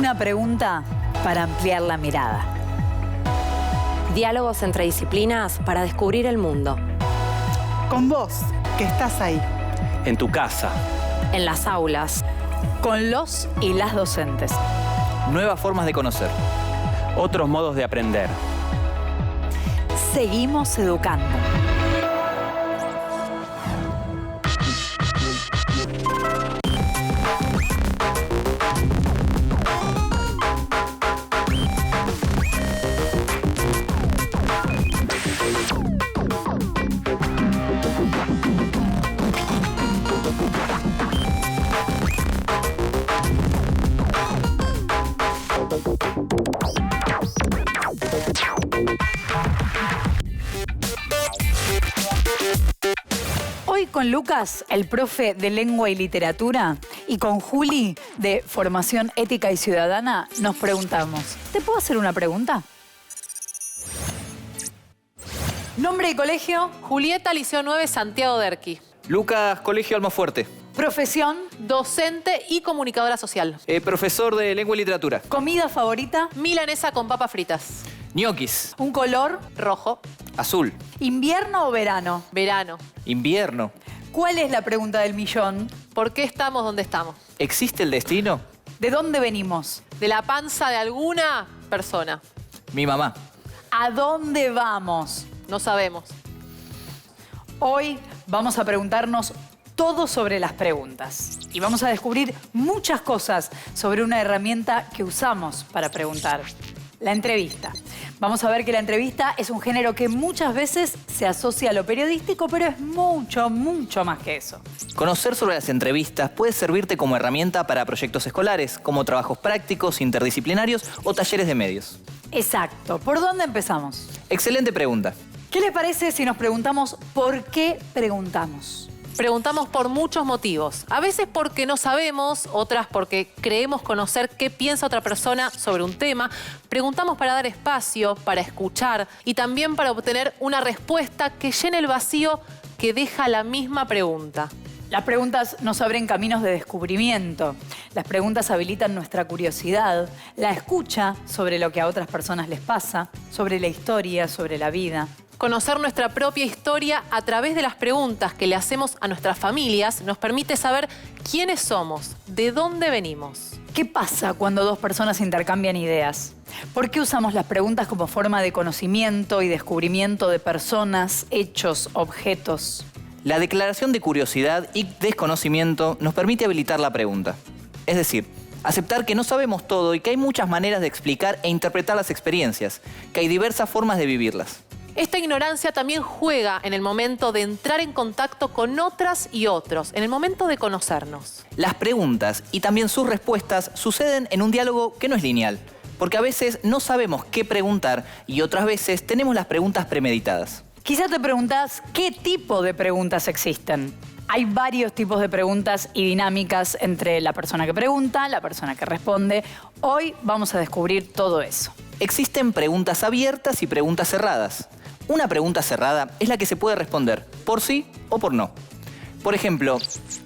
Una pregunta para ampliar la mirada. Diálogos entre disciplinas para descubrir el mundo. Con vos, que estás ahí. En tu casa. En las aulas. Con los y las docentes. Nuevas formas de conocer. Otros modos de aprender. Seguimos educando. Hoy con Lucas, el profe de Lengua y Literatura, y con Juli, de Formación Ética y Ciudadana, nos preguntamos, ¿te puedo hacer una pregunta? Nombre y colegio. Julieta, Liceo 9, Santiago de Erqui. Lucas, Colegio Almafuerte. Profesión. Docente y comunicadora social. Profesor de Lengua y Literatura. Comida favorita. Milanesa con papas fritas. Ñoquis. Un color. Rojo. Azul. ¿Invierno o verano? Verano. Invierno. ¿Cuál es la pregunta del millón? ¿Por qué estamos donde estamos? ¿Existe el destino? ¿De dónde venimos? De la panza de alguna persona. Mi mamá. ¿A dónde vamos? No sabemos. Hoy vamos a preguntarnos todo sobre las preguntas. Y vamos a descubrir muchas cosas sobre una herramienta que usamos para preguntar. La entrevista. Vamos a ver que la entrevista es un género que muchas veces se asocia a lo periodístico, pero es mucho, mucho más que eso. Conocer sobre las entrevistas puede servirte como herramienta para proyectos escolares, como trabajos prácticos, interdisciplinarios o talleres de medios. Exacto. ¿Por dónde empezamos? Excelente pregunta. ¿Qué les parece si nos preguntamos por qué preguntamos? Preguntamos por muchos motivos. A veces porque no sabemos, otras porque creemos conocer qué piensa otra persona sobre un tema. Preguntamos para dar espacio, para escuchar y también para obtener una respuesta que llene el vacío que deja la misma pregunta. Las preguntas nos abren caminos de descubrimiento. Las preguntas habilitan nuestra curiosidad, la escucha sobre lo que a otras personas les pasa, sobre la historia, sobre la vida. Conocer nuestra propia historia a través de las preguntas que le hacemos a nuestras familias nos permite saber quiénes somos, de dónde venimos. ¿Qué pasa cuando dos personas intercambian ideas? ¿Por qué usamos las preguntas como forma de conocimiento y descubrimiento de personas, hechos, objetos? La declaración de curiosidad y desconocimiento nos permite habilitar la pregunta. Es decir, aceptar que no sabemos todo y que hay muchas maneras de explicar e interpretar las experiencias, que hay diversas formas de vivirlas. Esta ignorancia también juega en el momento de entrar en contacto con otras y otros, en el momento de conocernos. Las preguntas y también sus respuestas suceden en un diálogo que no es lineal, porque a veces no sabemos qué preguntar y otras veces tenemos las preguntas premeditadas. Quizás te preguntás qué tipo de preguntas existen. Hay varios tipos de preguntas y dinámicas entre la persona que pregunta, la persona que responde. Hoy vamos a descubrir todo eso. Existen preguntas abiertas y preguntas cerradas. Una pregunta cerrada es la que se puede responder por sí o por no. Por ejemplo,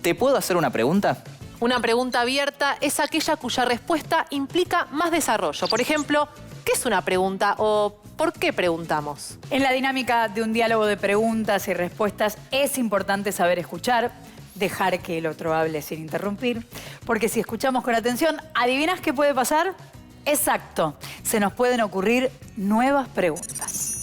¿te puedo hacer una pregunta? Una pregunta abierta es aquella cuya respuesta implica más desarrollo. Por ejemplo, ¿qué es una pregunta o por qué preguntamos? En la dinámica de un diálogo de preguntas y respuestas es importante saber escuchar, dejar que el otro hable sin interrumpir, porque si escuchamos con atención, ¿adivinas qué puede pasar? Exacto, se nos pueden ocurrir nuevas preguntas.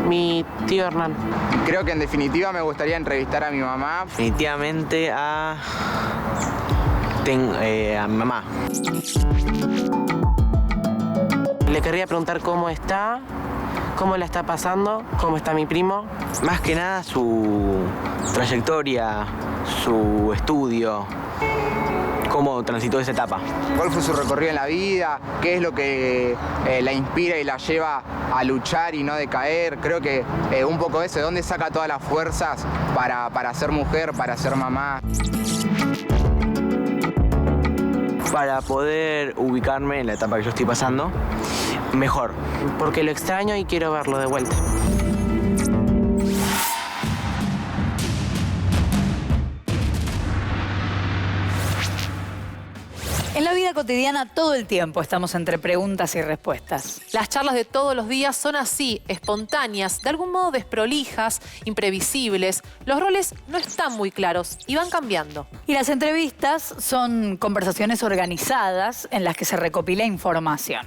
Mi tío Hernán. Creo que en definitiva me gustaría entrevistar a mi mamá. Definitivamente a mi mamá. Le querría preguntar cómo está, cómo la está pasando, cómo está mi primo. Más que nada su trayectoria, su estudio, cómo transitó esa etapa. ¿Cuál fue su recorrido en la vida? ¿Qué es lo que la inspira y la lleva a luchar y no decaer? Creo que un poco eso, de dónde saca todas las fuerzas para ser mujer, para ser mamá. para poder ubicarme en la etapa que yo estoy pasando mejor. Porque lo extraño y quiero verlo de vuelta. En la vida cotidiana todo el tiempo estamos entre preguntas y respuestas. Las charlas de todos los días son así, espontáneas, de algún modo desprolijas, imprevisibles. Los roles no están muy claros y van cambiando. Y las entrevistas son conversaciones organizadas en las que se recopila información.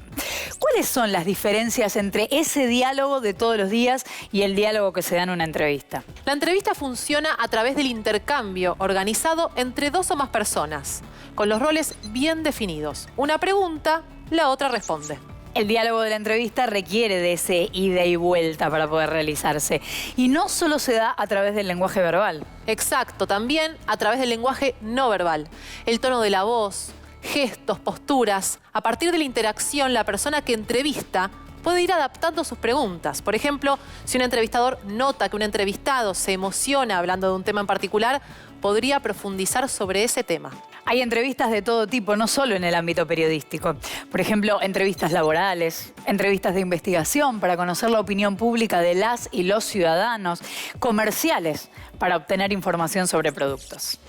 ¿Cuáles son las diferencias entre ese diálogo de todos los días y el diálogo que se da en una entrevista? La entrevista funciona a través del intercambio organizado entre dos o más personas, con los roles bien definidos. Una pregunta, la otra responde. El diálogo de la entrevista requiere de ese ida y vuelta para poder realizarse. Y no solo se da a través del lenguaje verbal. Exacto, también a través del lenguaje no verbal. El tono de la voz, gestos, posturas. A partir de la interacción, la persona que entrevista puede ir adaptando sus preguntas. Por ejemplo, si un entrevistador nota que un entrevistado se emociona hablando de un tema en particular, podría profundizar sobre ese tema. Hay entrevistas de todo tipo, no solo en el ámbito periodístico. Por ejemplo, entrevistas laborales, entrevistas de investigación para conocer la opinión pública de las y los ciudadanos, comerciales para obtener información sobre productos.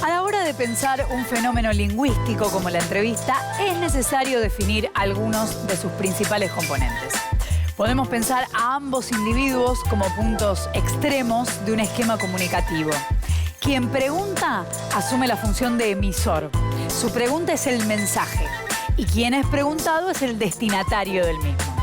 A la hora de pensar un fenómeno lingüístico como la entrevista, es necesario definir algunos de sus principales componentes. Podemos pensar a ambos individuos como puntos extremos de un esquema comunicativo. Quien pregunta asume la función de emisor. Su pregunta es el mensaje y quien es preguntado es el destinatario del mismo.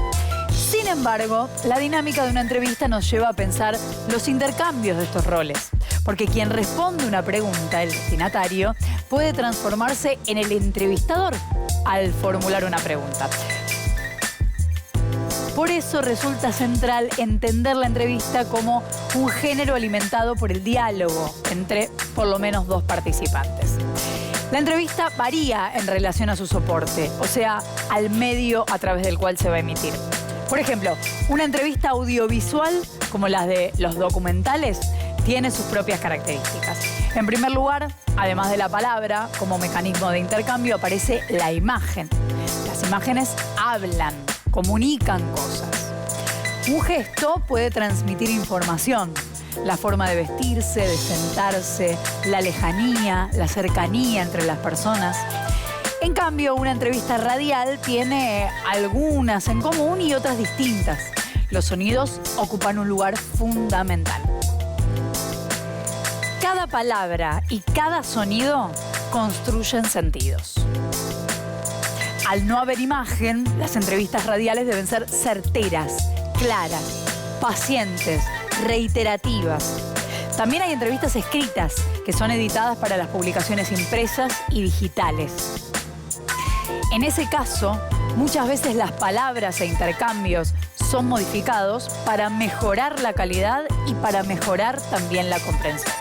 Sin embargo, la dinámica de una entrevista nos lleva a pensar los intercambios de estos roles. Porque quien responde una pregunta, el destinatario, puede transformarse en el entrevistador al formular una pregunta. Por eso resulta central entender la entrevista como un género alimentado por el diálogo entre por lo menos dos participantes. La entrevista varía en relación a su soporte, o sea, al medio a través del cual se va a emitir. Por ejemplo, una entrevista audiovisual, como las de los documentales, tiene sus propias características. En primer lugar, además de la palabra, como mecanismo de intercambio, aparece la imagen. Las imágenes hablan, comunican cosas. Un gesto puede transmitir información. La forma de vestirse, de sentarse, la lejanía, la cercanía entre las personas. En cambio, una entrevista radial tiene algunas en común y otras distintas. Los sonidos ocupan un lugar fundamental. Cada palabra y cada sonido construyen sentidos. Al no haber imagen, las entrevistas radiales deben ser certeras, claras, pacientes, reiterativas. También hay entrevistas escritas que son editadas para las publicaciones impresas y digitales. En ese caso, muchas veces las palabras e intercambios son modificados para mejorar la calidad y para mejorar también la comprensión.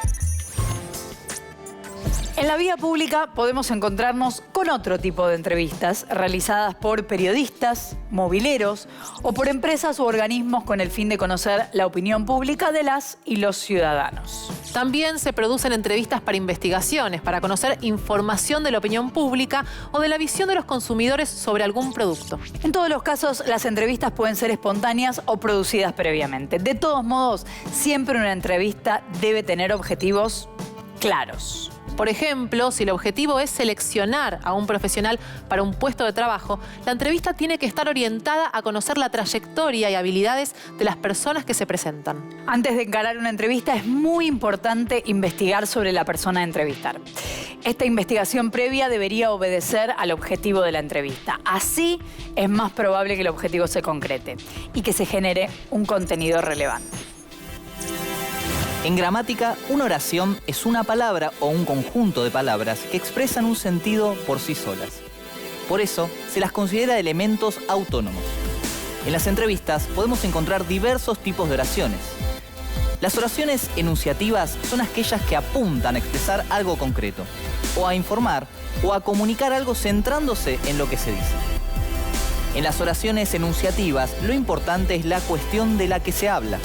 En la vía pública podemos encontrarnos con otro tipo de entrevistas realizadas por periodistas, mobileros o por empresas u organismos con el fin de conocer la opinión pública de las y los ciudadanos. También se producen entrevistas para investigaciones, para conocer información de la opinión pública o de la visión de los consumidores sobre algún producto. En todos los casos, las entrevistas pueden ser espontáneas o producidas previamente. De todos modos, siempre una entrevista debe tener objetivos claros. Por ejemplo, si el objetivo es seleccionar a un profesional para un puesto de trabajo, la entrevista tiene que estar orientada a conocer la trayectoria y habilidades de las personas que se presentan. Antes de encarar una entrevista es muy importante investigar sobre la persona a entrevistar. Esta investigación previa debería obedecer al objetivo de la entrevista. Así es más probable que el objetivo se concrete y que se genere un contenido relevante. En gramática, una oración es una palabra o un conjunto de palabras que expresan un sentido por sí solas. Por eso, se las considera elementos autónomos. En las entrevistas podemos encontrar diversos tipos de oraciones. Las oraciones enunciativas son aquellas que apuntan a expresar algo concreto, o a informar, o a comunicar algo centrándose en lo que se dice. En las oraciones enunciativas, lo importante es la cuestión de la que se habla.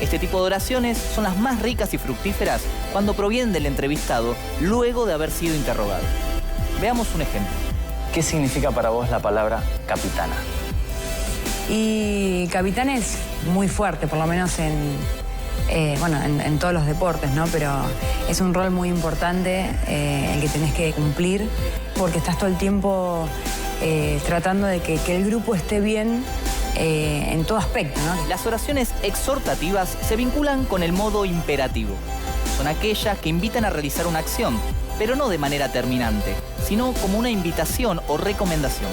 Este tipo de oraciones son las más ricas y fructíferas cuando provienen del entrevistado luego de haber sido interrogado. Veamos un ejemplo. ¿Qué significa para vos la palabra capitana? Y capitán es muy fuerte, por lo menos en todos los deportes, ¿no? Pero es un rol muy importante el que tenés que cumplir porque estás todo el tiempo tratando de que el grupo esté bien en todo aspecto, ¿no? Las oraciones exhortativas se vinculan con el modo imperativo. Son aquellas que invitan a realizar una acción, pero no de manera terminante, sino como una invitación o recomendación.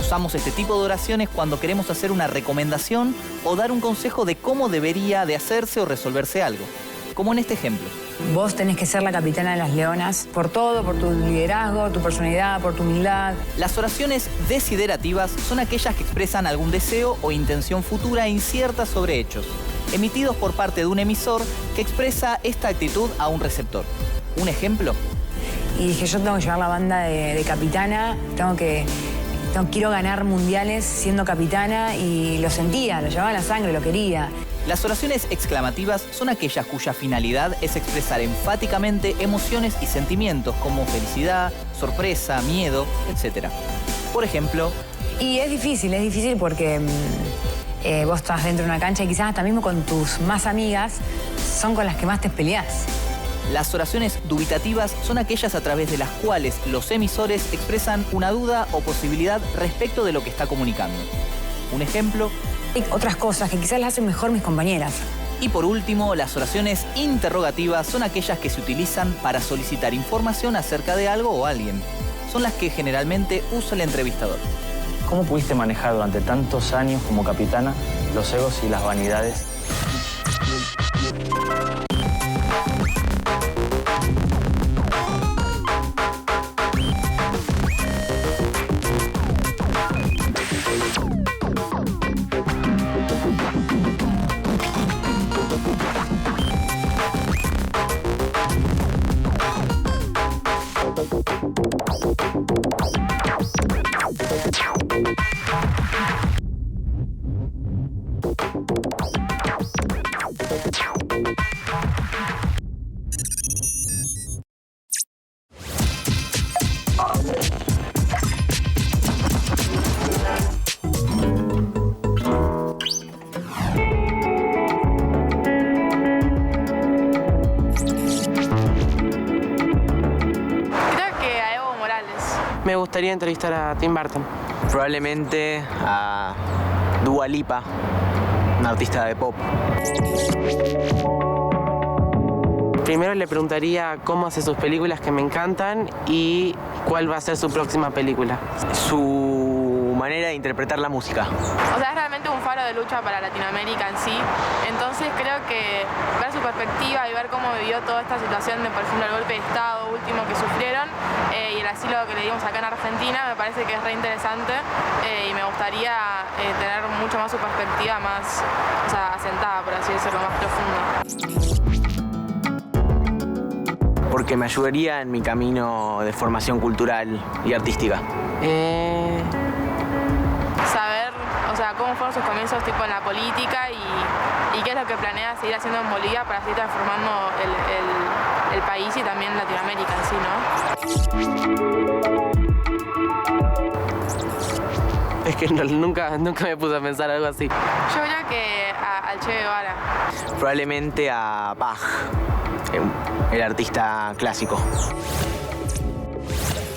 Usamos este tipo de oraciones cuando queremos hacer una recomendación o dar un consejo de cómo debería de hacerse o resolverse algo, como en este ejemplo. Vos tenés que ser la capitana de las leonas por todo, por tu liderazgo, tu personalidad, por tu humildad. Las oraciones desiderativas son aquellas que expresan algún deseo o intención futura incierta sobre hechos, emitidos por parte de un emisor que expresa esta actitud a un receptor. ¿Un ejemplo? Y dije, yo tengo que llevar la banda de capitana, quiero ganar mundiales siendo capitana y lo sentía, lo llevaba en la sangre, lo quería. Las oraciones exclamativas son aquellas cuya finalidad es expresar enfáticamente emociones y sentimientos como felicidad, sorpresa, miedo, etc. Por ejemplo... Y es difícil porque vos estás dentro de una cancha y quizás hasta mismo con tus más amigas son con las que más te peleás. Las oraciones dubitativas son aquellas a través de las cuales los emisores expresan una duda o posibilidad respecto de lo que está comunicando. Un ejemplo... Y otras cosas que quizás las hacen mejor mis compañeras. Y por último, las oraciones interrogativas son aquellas que se utilizan para solicitar información acerca de algo o alguien. Son las que generalmente usa el entrevistador. ¿Cómo pudiste manejar durante tantos años como capitana los egos y las vanidades? Me gustaría entrevistar a Tim Burton. Probablemente a Dua Lipa, una artista de pop. Primero le preguntaría cómo hace sus películas que me encantan y cuál va a ser su próxima película. Su manera de interpretar la música. O sea, es realmente un faro de lucha para Latinoamérica en sí. Entonces creo que ver su perspectiva y ver cómo vivió toda esta situación de, por ejemplo, el golpe de Estado último que sufrieron y el asilo que le dimos acá en Argentina, me parece que es re interesante y me gustaría tener mucho más su perspectiva más, o sea, asentada, por así decirlo, más profunda. Porque me ayudaría en mi camino de formación cultural y artística. Saber, o sea, cómo fueron sus comienzos tipo en la política y qué es lo que planea seguir haciendo en Bolivia para seguir transformando el país y también Latinoamérica en sí, ¿no? Es que nunca me puse a pensar algo así. Yo creo que al Che Guevara. Probablemente a Bach, el artista clásico.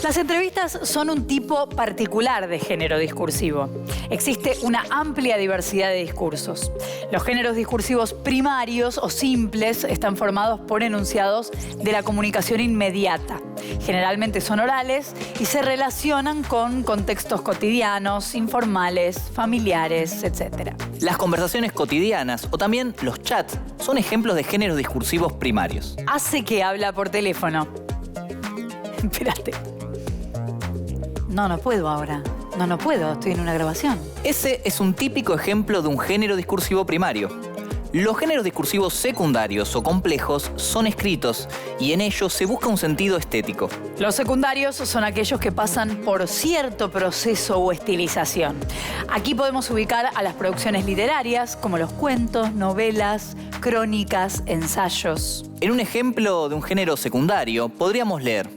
Las entrevistas son un tipo particular de género discursivo. Existe una amplia diversidad de discursos. Los géneros discursivos primarios o simples están formados por enunciados de la comunicación inmediata. Generalmente son orales y se relacionan con contextos cotidianos, informales, familiares, etc. Las conversaciones cotidianas o también los chats son ejemplos de géneros discursivos primarios. Hace que habla por teléfono. Espérate. No puedo ahora. No puedo, estoy en una grabación. Ese es un típico ejemplo de un género discursivo primario. Los géneros discursivos secundarios o complejos son escritos y en ellos se busca un sentido estético. Los secundarios son aquellos que pasan por cierto proceso o estilización. Aquí podemos ubicar a las producciones literarias, como los cuentos, novelas, crónicas, ensayos. En un ejemplo de un género secundario, podríamos leer: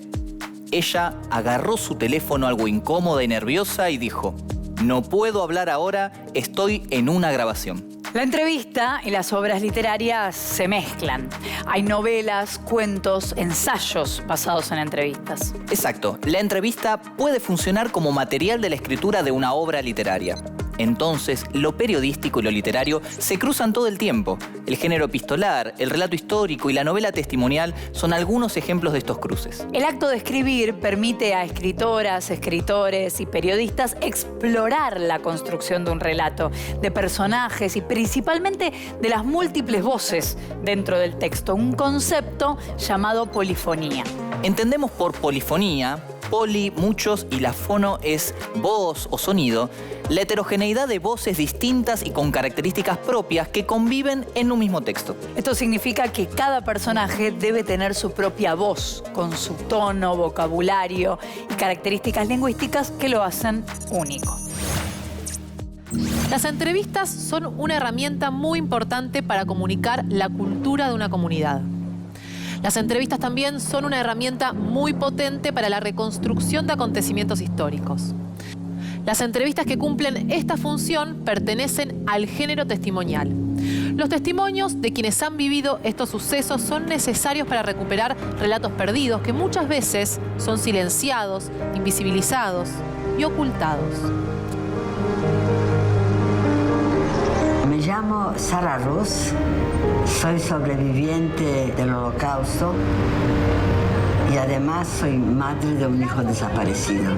ella agarró su teléfono algo incómoda y nerviosa y dijo: no puedo hablar ahora, estoy en una grabación. La entrevista y las obras literarias se mezclan. Hay novelas, cuentos, ensayos basados en entrevistas. Exacto. La entrevista puede funcionar como material de la escritura de una obra literaria. Entonces, lo periodístico y lo literario se cruzan todo el tiempo. El género epistolar, el relato histórico y la novela testimonial son algunos ejemplos de estos cruces. El acto de escribir permite a escritoras, escritores y periodistas explorar la construcción de un relato, de personajes y principalmente de las múltiples voces dentro del texto, un concepto llamado polifonía. Entendemos por polifonía, poli, muchos, y la fono es voz o sonido, la heterogeneidad de voces distintas y con características propias que conviven en un mismo texto. Esto significa que cada personaje debe tener su propia voz, con su tono, vocabulario y características lingüísticas que lo hacen único. Las entrevistas son una herramienta muy importante para comunicar la cultura de una comunidad. Las entrevistas también son una herramienta muy potente para la reconstrucción de acontecimientos históricos. Las entrevistas que cumplen esta función pertenecen al género testimonial. Los testimonios de quienes han vivido estos sucesos son necesarios para recuperar relatos perdidos que muchas veces son silenciados, invisibilizados y ocultados. Me llamo Sara Ruz, soy sobreviviente del Holocausto y además soy madre de un hijo desaparecido.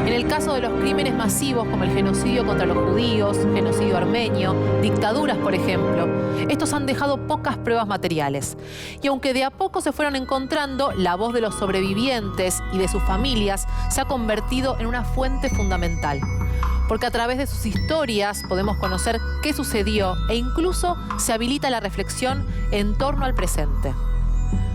En el caso de los crímenes masivos como el genocidio contra los judíos, genocidio armenio, dictaduras, por ejemplo, estos han dejado pocas pruebas materiales. Y aunque de a poco se fueron encontrando, la voz de los sobrevivientes y de sus familias se ha convertido en una fuente fundamental. Porque a través de sus historias podemos conocer qué sucedió e incluso se habilita la reflexión en torno al presente.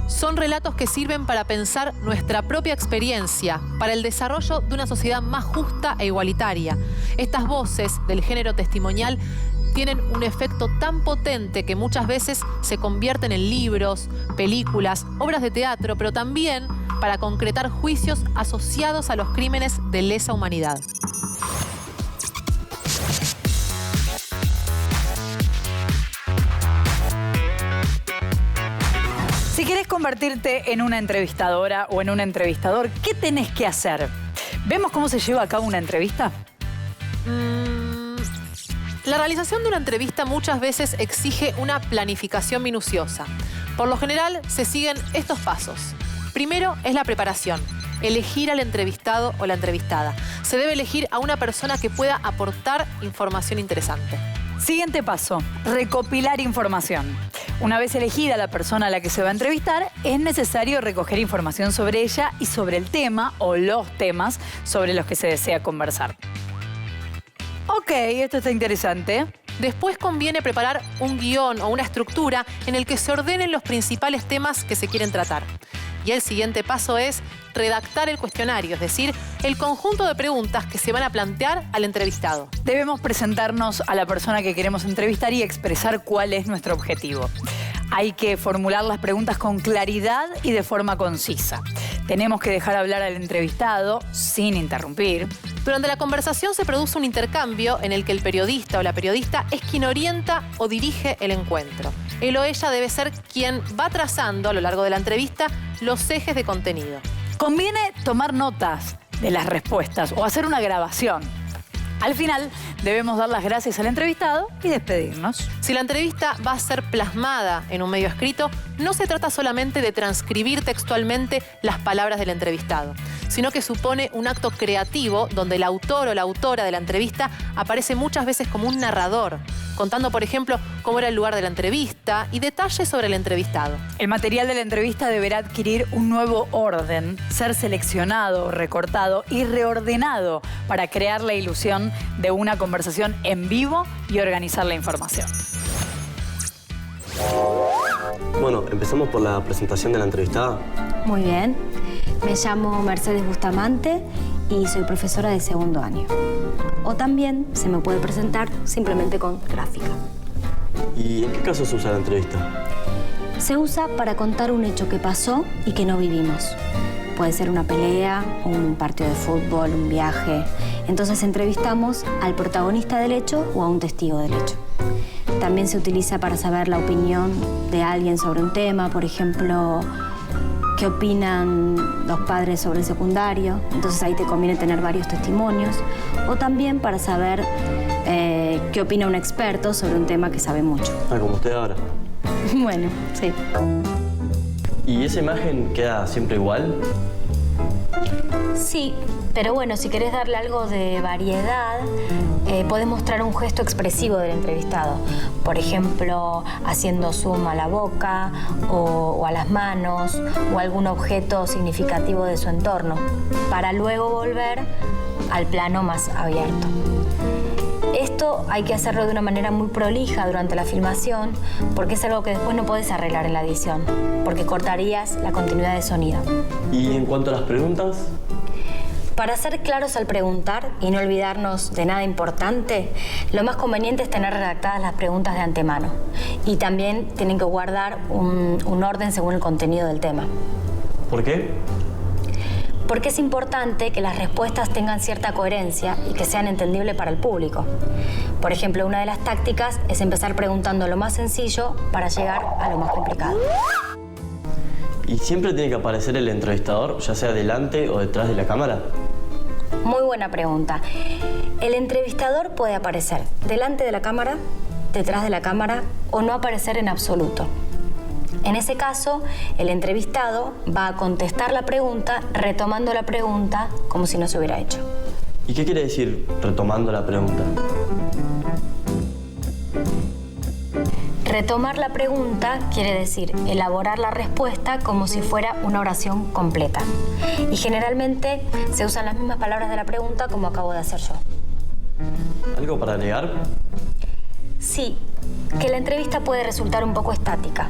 Son relatos que sirven para pensar nuestra propia experiencia, para el desarrollo de una sociedad más justa e igualitaria. Estas voces del género testimonial tienen un efecto tan potente que muchas veces se convierten en libros, películas, obras de teatro, pero también para concretar juicios asociados a los crímenes de lesa humanidad. Si querés convertirte en una entrevistadora o en un entrevistador, ¿qué tenés que hacer? ¿Vemos cómo se lleva a cabo una entrevista? La realización de una entrevista muchas veces exige una planificación minuciosa. Por lo general, se siguen estos pasos. Primero es la preparación. Elegir al entrevistado o la entrevistada. Se debe elegir a una persona que pueda aportar información interesante. Siguiente paso, recopilar información. Una vez elegida la persona a la que se va a entrevistar, es necesario recoger información sobre ella y sobre el tema o los temas sobre los que se desea conversar. Ok, esto está interesante. Después conviene preparar un guión o una estructura en el que se ordenen los principales temas que se quieren tratar. Y el siguiente paso es redactar el cuestionario, es decir, el conjunto de preguntas que se van a plantear al entrevistado. Debemos presentarnos a la persona que queremos entrevistar y expresar cuál es nuestro objetivo. Hay que formular las preguntas con claridad y de forma concisa. Tenemos que dejar hablar al entrevistado sin interrumpir. Durante la conversación se produce un intercambio en el que el periodista o la periodista es quien orienta o dirige el encuentro. Él o ella debe ser quien va trazando a lo largo de la entrevista los ejes de contenido. Conviene tomar notas de las respuestas o hacer una grabación. Al final, debemos dar las gracias al entrevistado y despedirnos. Si la entrevista va a ser plasmada en un medio escrito, no se trata solamente de transcribir textualmente las palabras del entrevistado, sino que supone un acto creativo donde el autor o la autora de la entrevista aparece muchas veces como un narrador, contando, por ejemplo, cómo era el lugar de la entrevista y detalles sobre el entrevistado. El material de la entrevista deberá adquirir un nuevo orden, ser seleccionado, recortado y reordenado para crear la ilusión de una conversación en vivo y organizar la información. Bueno, empezamos por la presentación de la entrevistada. Muy bien. Me llamo Mercedes Bustamante y soy profesora de segundo año. O también se me puede presentar simplemente con gráfica. ¿Y en qué caso se usa la entrevista? Se usa para contar un hecho que pasó y que no vivimos. Puede ser una pelea, un partido de fútbol, un viaje. Entonces entrevistamos al protagonista del hecho o a un testigo del hecho. También se utiliza para saber la opinión de alguien sobre un tema, por ejemplo, qué opinan los padres sobre el secundario. Entonces ahí te conviene tener varios testimonios. O también para saber qué opina un experto sobre un tema que sabe mucho. Ah, como usted ahora. Bueno, sí. ¿Y esa imagen queda siempre igual? Sí, pero bueno, si querés darle algo de variedad, podés mostrar un gesto expresivo del entrevistado. Por ejemplo, haciendo zoom a la boca o a las manos o algún objeto significativo de su entorno, para luego volver al plano más abierto. Esto hay que hacerlo de una manera muy prolija durante la filmación, porque es algo que después no podés arreglar en la edición, porque cortarías la continuidad de sonido. ¿Y en cuanto a las preguntas? Para ser claros al preguntar y no olvidarnos de nada importante, lo más conveniente es tener redactadas las preguntas de antemano. Y también tienen que guardar un orden según el contenido del tema. ¿Por qué? Porque es importante que las respuestas tengan cierta coherencia y que sean entendibles para el público. Por ejemplo, una de las tácticas es empezar preguntando lo más sencillo para llegar a lo más complicado. ¿Y siempre tiene que aparecer el entrevistador, ya sea delante o detrás de la cámara? Muy buena pregunta. El entrevistador puede aparecer delante de la cámara, detrás de la cámara o no aparecer en absoluto. En ese caso, el entrevistado va a contestar la pregunta retomando la pregunta como si no se hubiera hecho. ¿Y qué quiere decir retomando la pregunta? Retomar la pregunta quiere decir elaborar la respuesta como si fuera una oración completa. Y generalmente se usan las mismas palabras de la pregunta como acabo de hacer yo. ¿Algo para agregar? Sí, que la entrevista puede resultar un poco estática.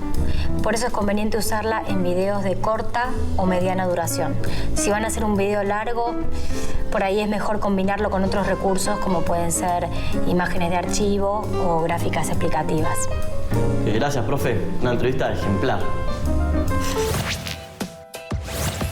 Por eso es conveniente usarla en videos de corta o mediana duración. Si van a hacer un video largo, por ahí es mejor combinarlo con otros recursos como pueden ser imágenes de archivo o gráficas explicativas. Gracias, profe. Una entrevista ejemplar.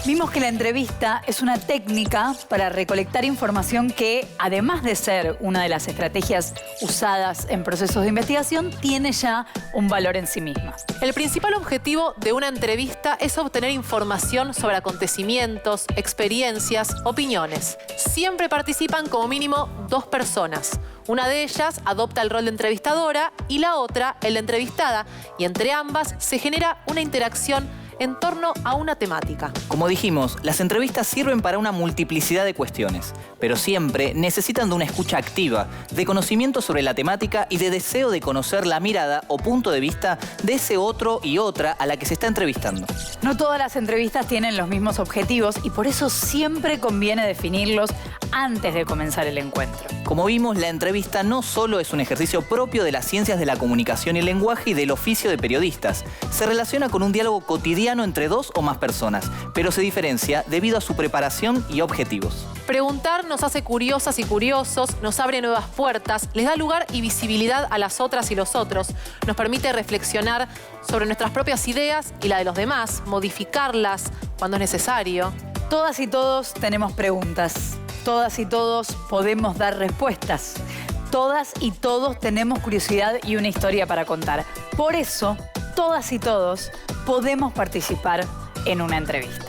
Vimos que la entrevista es una técnica para recolectar información que, además de ser una de las estrategias usadas en procesos de investigación, tiene ya un valor en sí misma. El principal objetivo de una entrevista es obtener información sobre acontecimientos, experiencias, opiniones. Siempre participan como mínimo 2 personas. Una de ellas adopta el rol de entrevistadora y la otra el de entrevistada. Y entre ambas se genera una interacción en torno a una temática. Como dijimos, las entrevistas sirven para una multiplicidad de cuestiones, pero siempre necesitan de una escucha activa, de conocimiento sobre la temática y de deseo de conocer la mirada o punto de vista de ese otro y otra a la que se está entrevistando. No todas las entrevistas tienen los mismos objetivos y por eso siempre conviene definirlos antes de comenzar el encuentro. Como vimos, la entrevista no solo es un ejercicio propio de las ciencias de la comunicación y el lenguaje y del oficio de periodistas. Se relaciona con un diálogo cotidiano entre 2 o más personas, pero se diferencia debido a su preparación y objetivos. Preguntar nos hace curiosas y curiosos, nos abre nuevas puertas, les da lugar y visibilidad a las otras y los otros, nos permite reflexionar sobre nuestras propias ideas y la de los demás, modificarlas cuando es necesario. Todas y todos tenemos preguntas. Todas y todos podemos dar respuestas. Todas y todos tenemos curiosidad y una historia para contar. Por eso, todas y todos podemos participar en una entrevista.